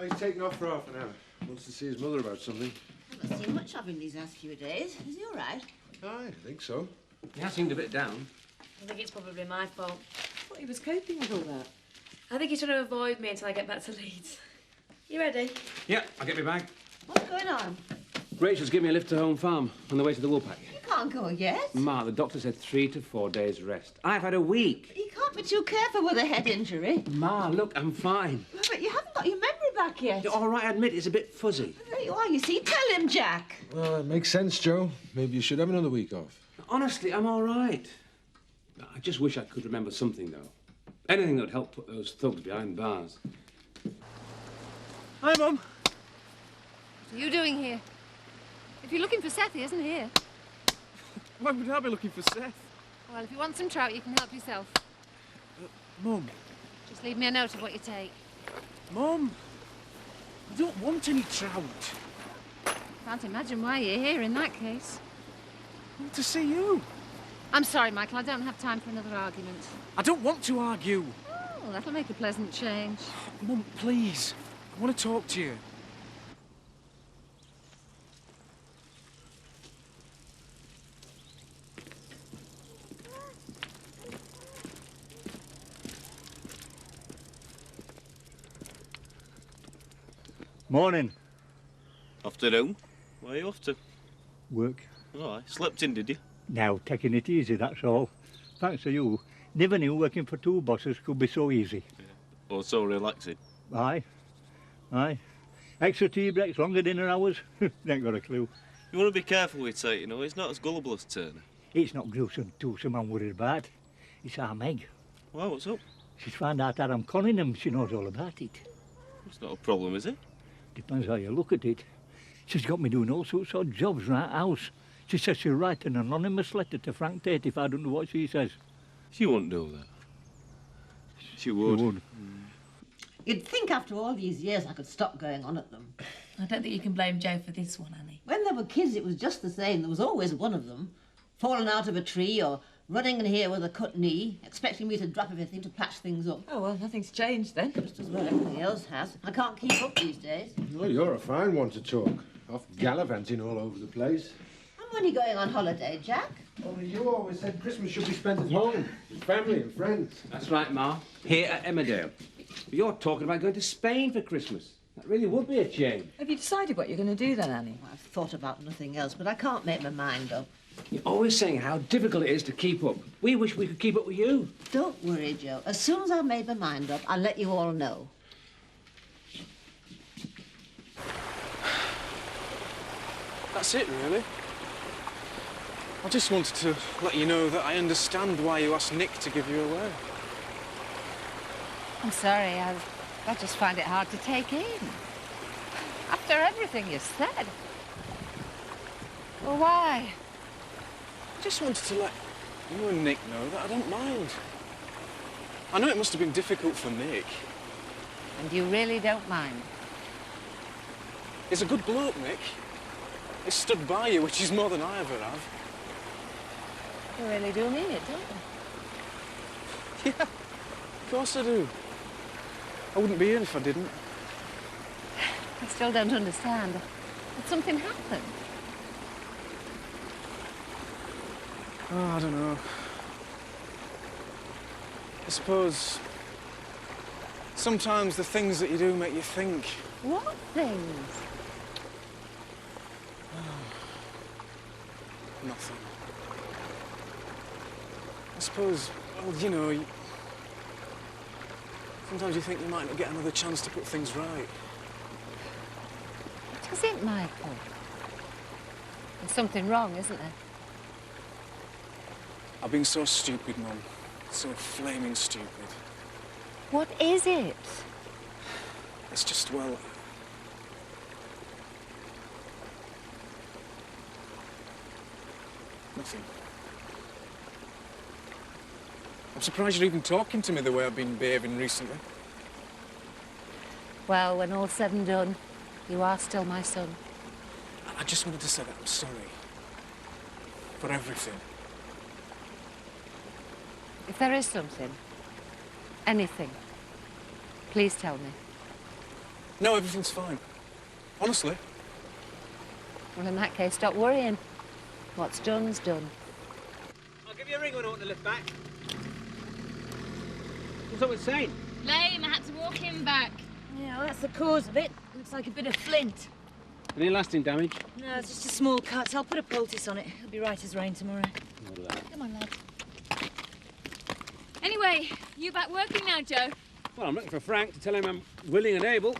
he's taken off for half an hour. Wants to see his mother about something. I haven't seen much of him these last few days. Is he all right? I think so. He has seemed a bit down. I think it's probably my fault. I thought he was coping with all that. I think he's trying to avoid me until I get back to Leeds. You ready? Yeah, I'll get me bag. What's going on? Rachel's giving me a lift to home farm on the way to the wool pack. You can't go yet. Ma, the doctor said 3 to 4 days rest. I've had a week. You can't be too careful with a head injury. Ma, look, I'm fine. But you haven't got your memory back yet. All right, I admit it's a bit fuzzy. There you are, you see. Tell him, Jack. Well, it makes sense, Joe. Maybe you should have another week off. Honestly, I'm all right. I just wish I could remember something, though. Anything that would help put those thugs behind bars. Hi, Mum. What are you doing here? If you're looking for Seth, he isn't here. Why would I be looking for Seth? Well, if you want some trout, you can help yourself. Mum. Just leave me a note of what you take. Mum. I don't want any trout. Can't imagine why you're here in that case. I want to see you. I'm sorry, Michael, I don't have time for another argument. I don't want to argue. Oh, that'll make a pleasant change. Mum, please. I want to talk to you. Morning. Afternoon. Where are you off to? Work. Oh, I slept in, did you? Now, taking it easy, that's all. Thanks to you. Never knew working for 2 bosses could be so easy. Yeah. Or so relaxing. Aye. Aye. Extra tea breaks, longer dinner hours. Ain't got a clue. You want to be careful with Tate, you know. He's not as gullible as Turner. It's not gruesome twosome I'm worried about. It's our Meg. Well, what's up? She's found out that I'm conning him. She knows all about it. It's not a problem, is it? Depends how you look at it. She's got me doing all sorts of jobs around the house. She says she'll write an anonymous letter to Frank Tate if I don't do what she says. She wouldn't do that. She would. She would. You'd think after all these years I could stop going on at them. I don't think you can blame Joe for this one, Annie. When they were kids, it was just the same. There was always one of them falling out of a tree or running in here with a cut knee, expecting me to drop everything to patch things up. Oh, well, nothing's changed then. Just as well everything else has. I can't keep up these days. Oh, you're a fine one to talk. Off gallivanting all over the place. And when are you going on holiday, Jack? Only you always said Christmas should be spent at home, with family and friends. That's right, Ma. Here at Emmerdale. You're talking about going to Spain for Christmas. That really would be a change. Have you decided what you're going to do then, Annie? Well, I've thought about nothing else, but I can't make my mind up. You're always saying how difficult it is to keep up. We wish we could keep up with you. Don't worry, Joe. As soon as I've made my mind up, I'll let you all know. That's it, really. I just wanted to let you know that I understand why you asked Nick to give you away. I'm sorry, I just find it hard to take in. After everything you said. Well, why? I just wanted to let you and Nick know that I don't mind. I know it must have been difficult for Nick. And you really don't mind? He's a good bloke, Nick. He stood by you, which is more than I ever have. You really do mean it, don't you? Yeah, of course I do. I wouldn't be here if I didn't. I still don't understand. Did something happen? Oh, I don't know. I suppose sometimes the things that you do make you think. What things? Nothing. I suppose, well, you know, sometimes you think you might not get another chance to put things right. What is it, Michael? There's something wrong, isn't there? I've been so stupid, Mum. So flaming stupid. What is it? It's just, well... nothing. I'm surprised you're even talking to me the way I've been behaving recently. Well, when all's said and done, you are still my son. I just wanted to say that I'm sorry. For everything. If there is something, anything, please tell me. No, everything's fine. Honestly. Well, in that case, stop worrying. What's done's done. I'll give you a ring when I want to lift back. What's up with Saint? Lame, I had to walk him back. Yeah, well, that's the cause of it. Looks like a bit of flint. Any lasting damage? No, it's just a small cut. I'll put a poultice on it. It'll be right as rain tomorrow. Come on, lad. Anyway, you back working now, Joe? Well, I'm looking for Frank to tell him I'm willing and able.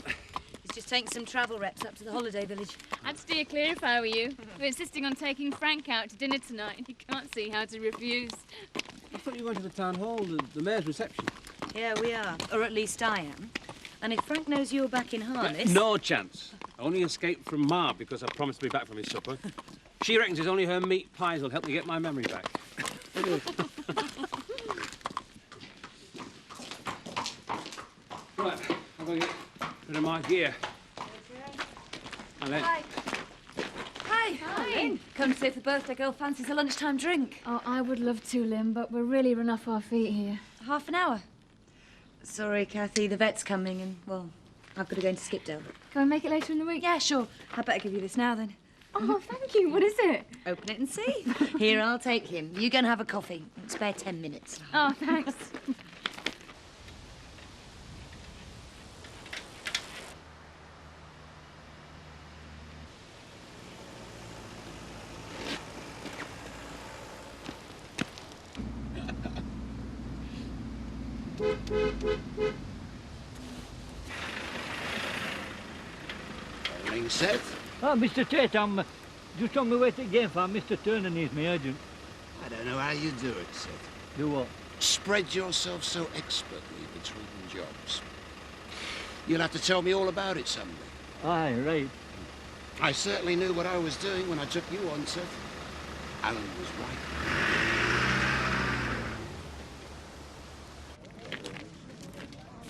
He's just taking some travel reps up to the holiday village. I'd steer clear if I were you. We're insisting on taking Frank out to dinner tonight, and you can't see how to refuse. I thought you were going to the town hall, the mayor's reception. Yeah, we are. Or at least I am. And if Frank knows you're back in harness... No chance. I only escaped from Ma because I promised to be back from his supper. She reckons it's only her meat pies will help me get my memory back. Right, I'm going to get rid of my gear. Hi. Hi. Hi. Come to see if the birthday girl fancies a lunchtime drink. Oh, I would love to, Lynn, but we're really run off our feet here. Half an hour. Sorry, Kathy, the vet's coming and, well, I've got to go into Skipdale. Can we make it later in the week? Yeah, sure. I'd better give you this now, then. Oh, thank you. What is it? Open it and see. Here, I'll take him. You go and have a coffee. Spare 10 minutes. Oh, thanks. Morning, Seth. Oh, Mr. Tate, I'm just on my way to the game farm. Mr. Turner needs me urgent. I don't know how you do it, Seth. Do what? Spread yourself so expertly between jobs. You'll have to tell me all about it someday. Aye, right. I certainly knew what I was doing when I took you on, Seth. Alan was right.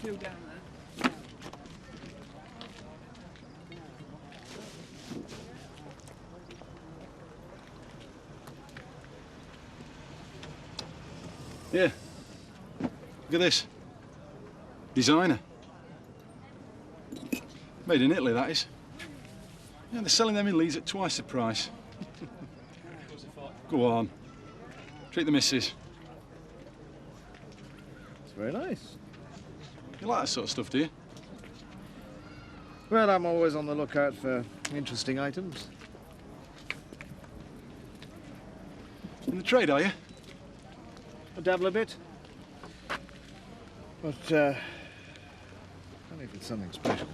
Down there. Yeah. Look at this. Designer. Made in Italy, that is. Yeah, they're selling them in Leeds at twice the price. Go on. Treat the missus. It's very nice. You like that sort of stuff, do you? Well, I'm always on the lookout for interesting items. In the trade, are you? I dabble a bit. But, only if it's something special.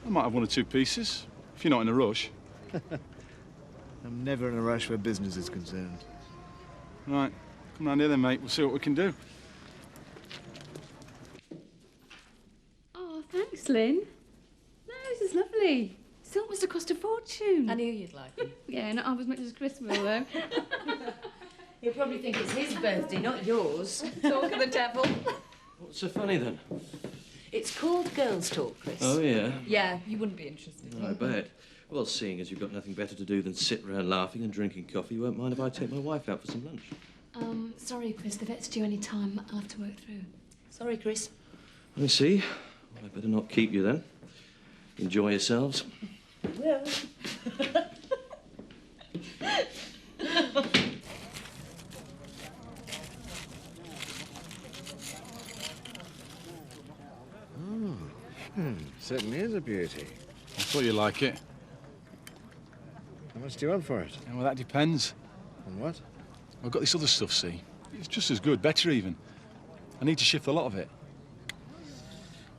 I might have one or two pieces, if you're not in a rush. I'm never in a rush where business is concerned. Right. Come round here then, mate. We'll see what we can do. Oh, thanks, Lynn. No, this is lovely. Silk must have cost a fortune. I knew you'd like it. Yeah, not half as much as Chris will, though. He'll probably think it's his birthday, not yours. Talk of the devil. What's so funny then? It's called Girls Talk, Chris. Oh, yeah? Yeah, you wouldn't be interested. I bet. Well, seeing as you've got nothing better to do than sit around laughing and drinking coffee, you won't mind if I take my wife out for some lunch. Sorry, Chris, the vet's due any time. I'll have to work through. Sorry, Chris. I see. Well, I better not keep you then. Enjoy yourselves. Well. Certainly is a beauty. I thought you'd like it. How much do you want for it? Yeah, well, that depends. On what? I've got this other stuff, see? It's just as good, better even. I need to shift a lot of it.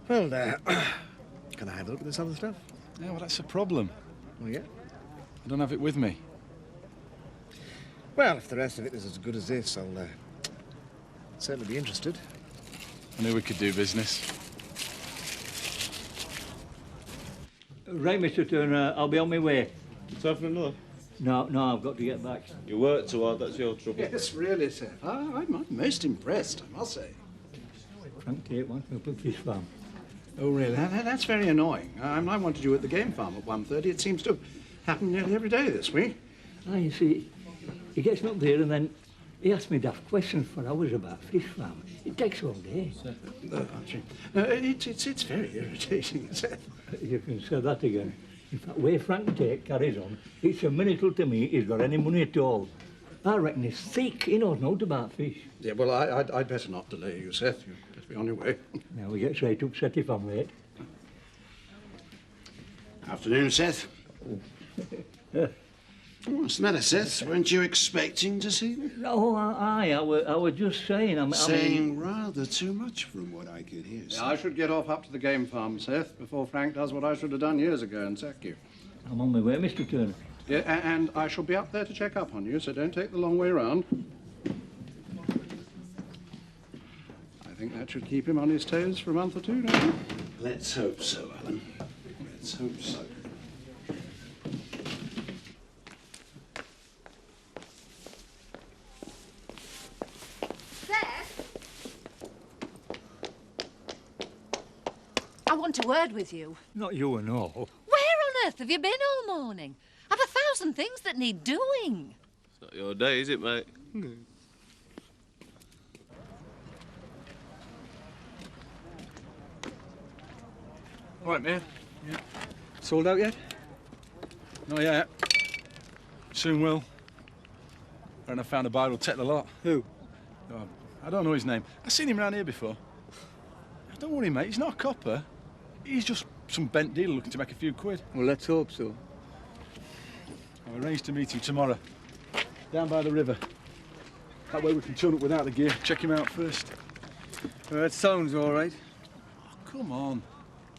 Well, can I have a look at this other stuff? Yeah, well, that's a problem. Oh, yeah? I don't have it with me. Well, if the rest of it is as good as this, I'll certainly be interested. I knew we could do business. Right, Mr. Turner, I'll be on my way. Time for another? No, I've got to get back. You work too hard, that's your trouble. Yes, really, Seth. I'm most impressed, I must say. Frank Tate wants me up at fish farm. Oh, really? That's very annoying. I wanted you at the game farm at 1:30. It seems to happen nearly every day this week. Ah, you see, he gets me up there and then He asked me daft questions for hours about fish farm. It takes all day. Archie. It's very irritating, Seth. You can say that again. In fact, way Frank Tate carries on, it's a miracle to me he's got any money at all. I reckon he's thick. He knows naught about fish. Yeah, well, I'd better not delay you, Seth. You'd better be on your way. Now we get straight upset if I'm late. Afternoon, Seth. What's the matter, Seth? Weren't you expecting to see me? Oh, I was just saying... Saying rather too much from what I could hear, Seth. Yeah, I should get off up to the game farm, Seth, before Frank does what I should have done years ago and sack you. I'm on my way, Mr. Turner. Yeah, and I shall be up there to check up on you, so don't take the long way round. I think that should keep him on his toes for a month or two, don't you? Let's hope so, Alan. Let's hope so. I want a word with you. Not you and all. Where on earth have you been all morning? I've 1,000 things that need doing. It's not your day, is it, mate? All right, man. Yeah. Sold out yet? Not yet. Soon will. And I found a buyer who'll take the lot. Who? Oh, I don't know his name. I've seen him around here before. Don't worry, mate. He's not a copper. He's just some bent dealer looking to make a few quid. Well, let's hope so. I've arranged to meet him tomorrow. Down by the river. That way we can turn up without the gear. Check him out first. Well, that sounds all right. Oh, come on.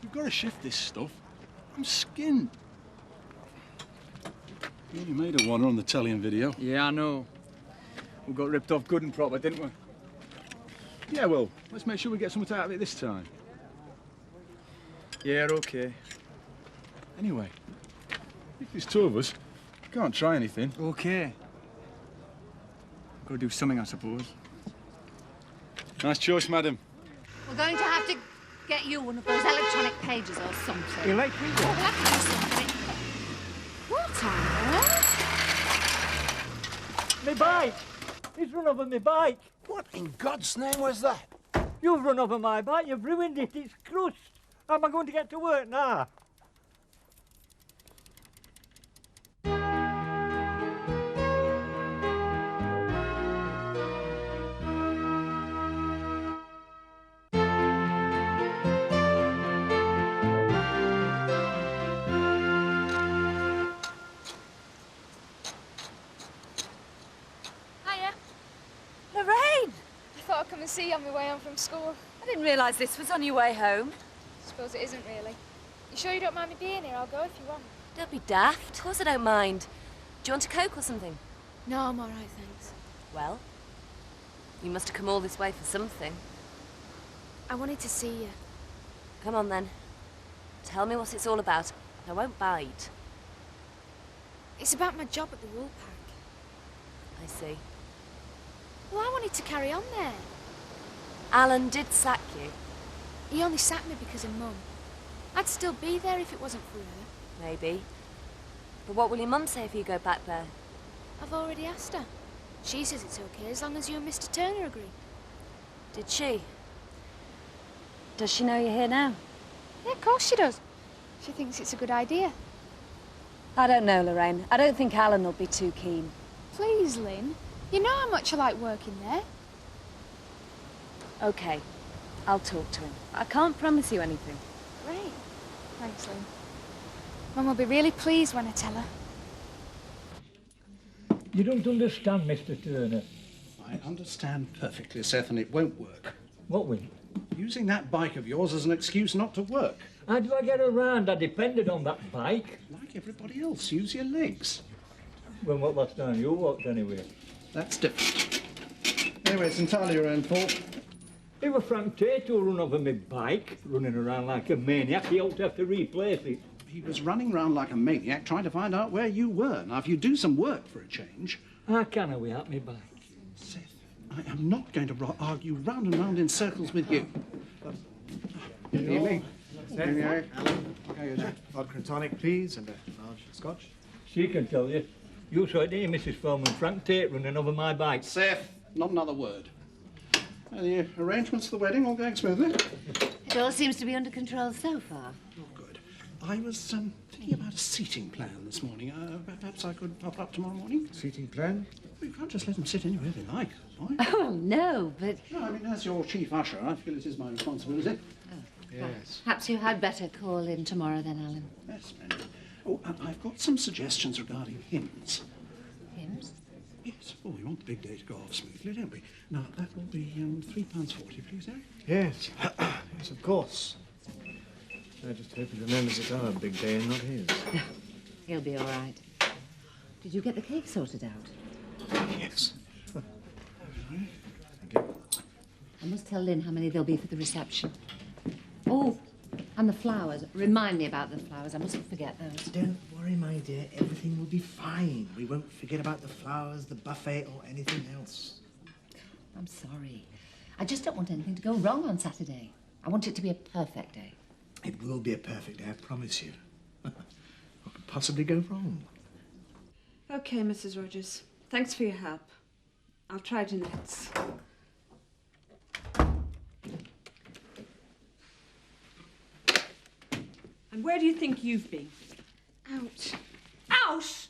We've got to shift this stuff. I'm skinned. You only made a one on the telly and video. Yeah, I know. We got ripped off good and proper, didn't we? Yeah, well, let's make sure we get something out of it this time. Yeah, okay. Anyway, if there's two of us, we can't try anything. Okay. Got to do something, I suppose. Nice choice, madam. We're going to have to get you one of those electronic pages or something. Electric? Oh, we'll have to do something. What on earth? Me bike! He's run over my bike. What in God's name was that? You've run over my bike. You've ruined it. It's crushed. How am I going to get to work now? Hiya. Lorraine! I thought I'd come and see you on my way home from school. I didn't realise this was on your way home. Suppose it isn't really. You sure you don't mind me being here? I'll go if you want. Don't be daft. Of course I don't mind. Do you want a Coke or something? No, I'm all right, thanks. Well, you must have come all this way for something. I wanted to see you. Come on, then. Tell me what it's all about. I won't bite. It's about my job at the wool pack. I see. Well, I wanted to carry on there. Alan did sack you. He only sacked me because of Mum. I'd still be there if it wasn't for her. Maybe. But what will your mum say if you go back there? I've already asked her. She says it's okay as long as you and Mr. Turner agree. Did she? Does she know you're here now? Yeah, of course she does. She thinks it's a good idea. I don't know, Lorraine. I don't think Alan will be too keen. Please, Lynn. You know how much I like working there. Okay. I'll talk to him. I can't promise you anything. Great. Thanks, Lynn. Mum will be really pleased when I tell her. You don't understand, Mr. Turner. I understand perfectly, Seth, and it won't work. What will? Using that bike of yours as an excuse not to work. How do I get around? I depended on that bike. Like everybody else, use your legs. When what last time you walked anyway? That's different. Anyway, it's entirely your own fault. It was Frank Tate who run over my bike, running around like a maniac. He ought to have to replace it. He was running round like a maniac trying to find out where you were. Now, if you do some work for a change... How can I without my bike? Seth, I am not going to argue round and round in circles with you. Good evening. Alan. Okay, vodka and tonic, please, and a large scotch. She can tell you. You saw it, didn't you, Mrs. Foreman? Frank Tate running over my bike. Seth, not another word. Are the arrangements for the wedding all going smoothly? It all seems to be under control so far. Good. I was thinking about a seating plan this morning. Perhaps I could pop up tomorrow morning? Seating plan? We can't just let them sit anywhere they like, boy. Oh, no, but... No, I mean, as your chief usher, I feel it is my responsibility. Yes. Perhaps you had better call in tomorrow then, Alan. Yes, splendid. Oh, I've got some suggestions regarding hymns. Hymns? Yes. Oh, we want the big day to go off smoothly, don't we? Now, that will be £3.40, please, Eric? Yes. Yes, of course. I just hope he remembers it's our big day and not his. He'll be all right. Did you get the cake sorted out? Yes. I must tell Lynn how many there'll be for the reception. Oh, and the flowers. Remind me about the flowers. I mustn't forget those. Don't worry, my dear. Everything will be fine. We won't forget about the flowers, the buffet, or anything else. I'm sorry. I just don't want anything to go wrong on Saturday. I want it to be a perfect day. It will be a perfect day, I promise you. What could possibly go wrong? OK, Mrs. Rogers. Thanks for your help. I'll try Jeanette's. And where do you think you've been? Out. Out?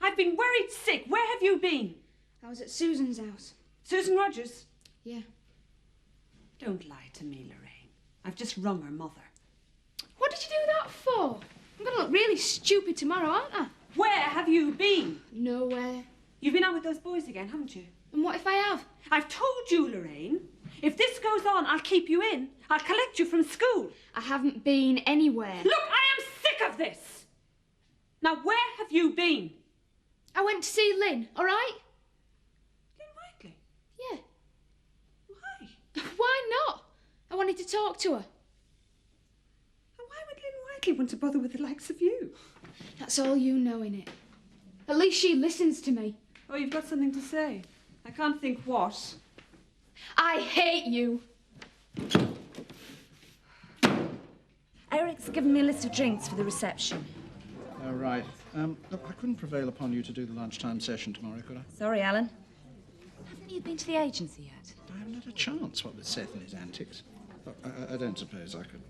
I've been worried sick. Where have you been? I was at Susan's house. Susan Rogers? Yeah. Don't lie to me, Lorraine. I've just rung her mother. What did you do that for? I'm going to look really stupid tomorrow, aren't I? Where have you been? Nowhere. You've been out with those boys again, haven't you? And what if I have? I've told you, Lorraine. If this goes on, I'll keep you in. I'll collect you from school. I haven't been anywhere. Look, I am sick of this. Now, where have you been? I went to see Lynn, all right? Lynn Whiteley? Yeah. Why? Why not? I wanted to talk to her. And why would Lynn Whiteley want to bother with the likes of you? That's all you know, innit? At least she listens to me. Oh, you've got something to say. I can't think what. I hate you. Eric's given me a list of drinks for the reception. Oh, right. Look, I couldn't prevail upon you to do the lunchtime session tomorrow, could I? Sorry, Alan. Haven't you been to the agency yet? I haven't had a chance, what with Seth and his antics. Look, I don't suppose I could...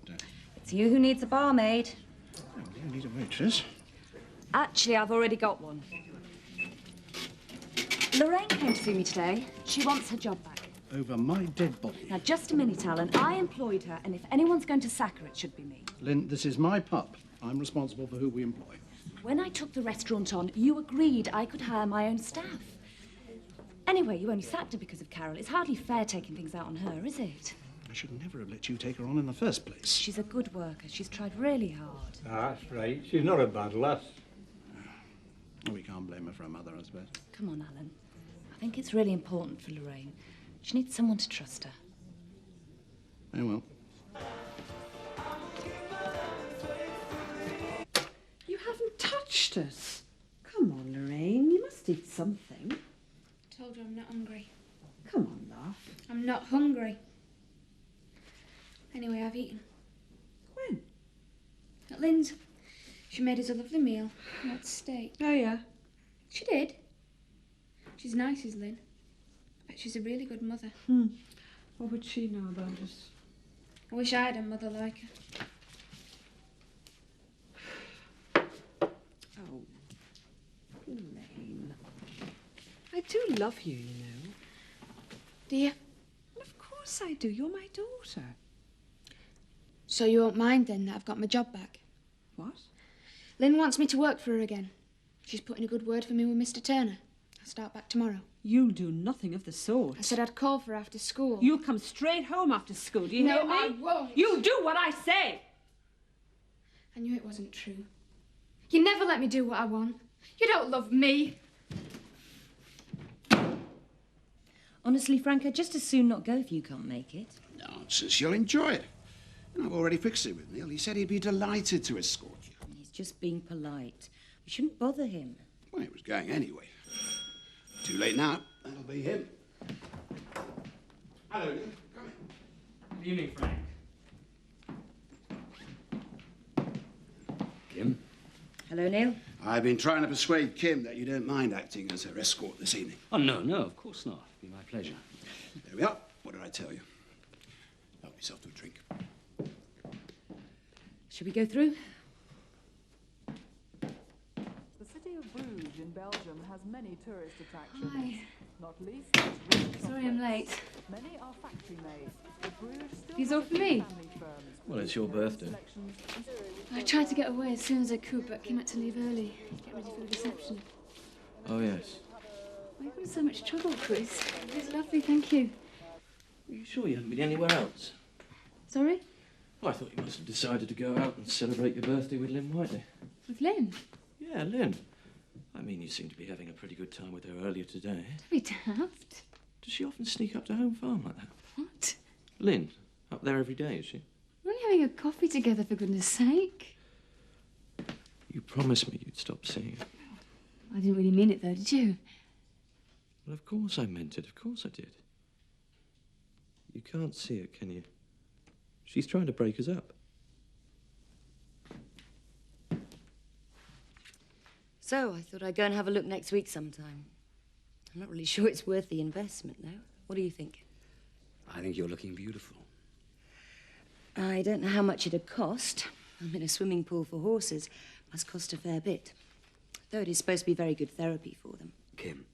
It's you who needs a barmaid. Oh, you need a waitress. Actually, I've already got one. Lorraine came to see me today. She wants her job back. Over my dead body. Now, just a minute, Alan. I employed her, and if anyone's going to sack her, it should be me. Lynn, this is my pub. I'm responsible for who we employ. When I took the restaurant on, you agreed I could hire my own staff. Anyway, you only sacked her because of Carol. It's hardly fair taking things out on her, is it? I should never have let you take her on in the first place. She's a good worker. She's tried really hard. That's right. She's not a bad lass. We can't blame her for her mother, I suppose. Come on, Alan. I think it's really important for Lorraine. She needs someone to trust her. Oh, well. You haven't touched us. Come on, Lorraine. You must eat something. I told you I'm not hungry. Come on, love. I'm not hungry. Anyway, I've eaten. When? At Lynn's. She made us a lovely meal. We had steak. Oh, yeah? She did. She's nice, is Lynn. I bet she's a really good mother. What would she know about us? I wish I had a mother like her. Oh, Lorraine. I do love you, you know. Do you? Well, of course I do. You're my daughter. So you won't mind then that I've got my job back? What? Lynn wants me to work for her again. She's put in a good word for me with Mr. Turner. I'll start back tomorrow. You'll do nothing of the sort. I said I'd call for her after school. You'll come straight home after school, do you hear me? No, I won't. You'll do what I say. I knew it wasn't true. You never let me do what I want. You don't love me. Honestly, Frank, I'd just as soon not go if you can't make it. Nonsense, you'll enjoy it. And I've already fixed it with Neil. He said he'd be delighted to escort you. He's just being polite. We shouldn't bother him. Well, he was going anyway. Too late now. That'll be him. Hello, Neil. Come in. Good evening, Frank. Kim? Hello, Neil. I've been trying to persuade Kim that you don't mind acting as her escort this evening. Oh, no, no, of course not. It'd be my pleasure. There we are. What did I tell you? Help yourself to a drink. Should we go through? The city of Bruges in Belgium has many tourist attractions. Hi. Not least its rich Sorry I'm late. Many are factory made, but Bruges still These all for me? family firms. Well, it's your birthday. I tried to get away as soon as I could, but came out to leave early to get ready for the reception. Oh, yes. Why are you in so much trouble, Chris? It's lovely, thank you. Are you sure you haven't been anywhere else? Sorry? Oh, I thought you must have decided to go out and celebrate your birthday with Lynn Whiteley. With Lynn? Yeah, Lynn. I mean, you seem to be having a pretty good time with her earlier today. Don't be daft. Does she often sneak up to home farm like that? What? Lynn, up there every day, is she? We're only having a coffee together, for goodness sake. You promised me you'd stop seeing her. I didn't really mean it, though, did you? Well, of course I meant it. Of course I did. You can't see it, can you? She's trying to break us up. So, I thought I'd go and have a look next week sometime. I'm not really sure it's worth the investment, though. What do you think? I think you're looking beautiful. I don't know how much it'd cost. I'm in a swimming pool for horses. Must cost a fair bit. Though it is supposed to be very good therapy for them. Kim.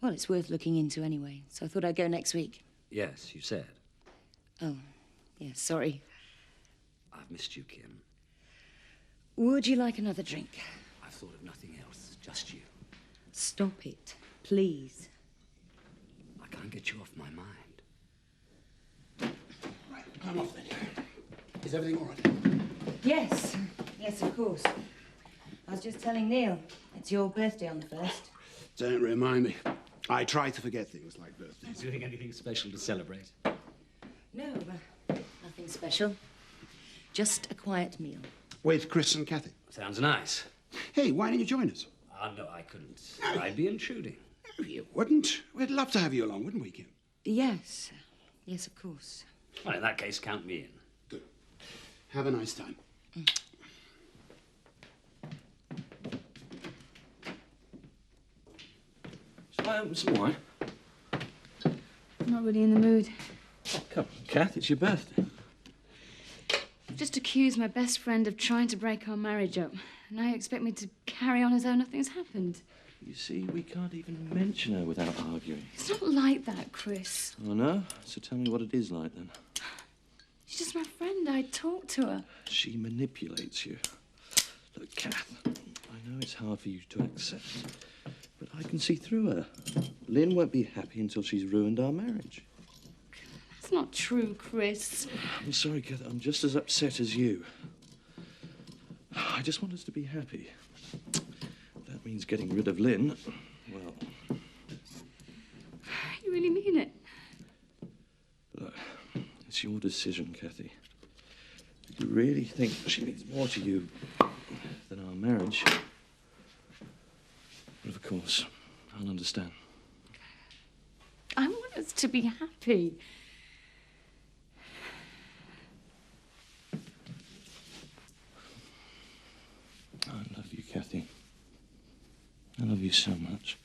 Well, it's worth looking into anyway, so I thought I'd go next week. Yes, you said. Oh, yeah, sorry. I've missed you, Kim. Would you like another drink? I've thought of nothing else, just you. Stop it, please. I can't get you off my mind. Right, I'm off then. Is everything all right? Yes, yes, of course. I was just telling Neil, it's your birthday on the 1st. Don't remind me. I try to forget things like birthdays. Doing anything special to celebrate? No, nothing special. Just a quiet meal. With Chris and Kathy. Sounds nice. Hey, why didn't you join us? No, I couldn't. I'd be intruding. No, you wouldn't. We'd love to have you along, wouldn't we, Kim? Yes. Yes, of course. Well, in that case, count me in. Good. Have a nice time. Shall I open some wine? I'm not really in the mood. Oh, come on, Kath, it's your birthday. I've just accused my best friend of trying to break our marriage up. Now you expect me to carry on as though nothing's happened. You see, we can't even mention her without arguing. It's not like that, Chris. Oh, no? So tell me what it is like, then. She's just my friend. I talk to her. She manipulates you. Look, Kath, I know it's hard for you to accept, but I can see through her. Lynn won't be happy until she's ruined our marriage. That's not true, Chris. I'm sorry, Kath. I'm just as upset as you. I just want us to be happy. That means getting rid of Lynn. Well, You really mean it? look, it's your decision, Kathy. If you really think she means more to you than our marriage, well, of course, I'll understand. I want us to be happy. I love you, Kathy. I love you so much.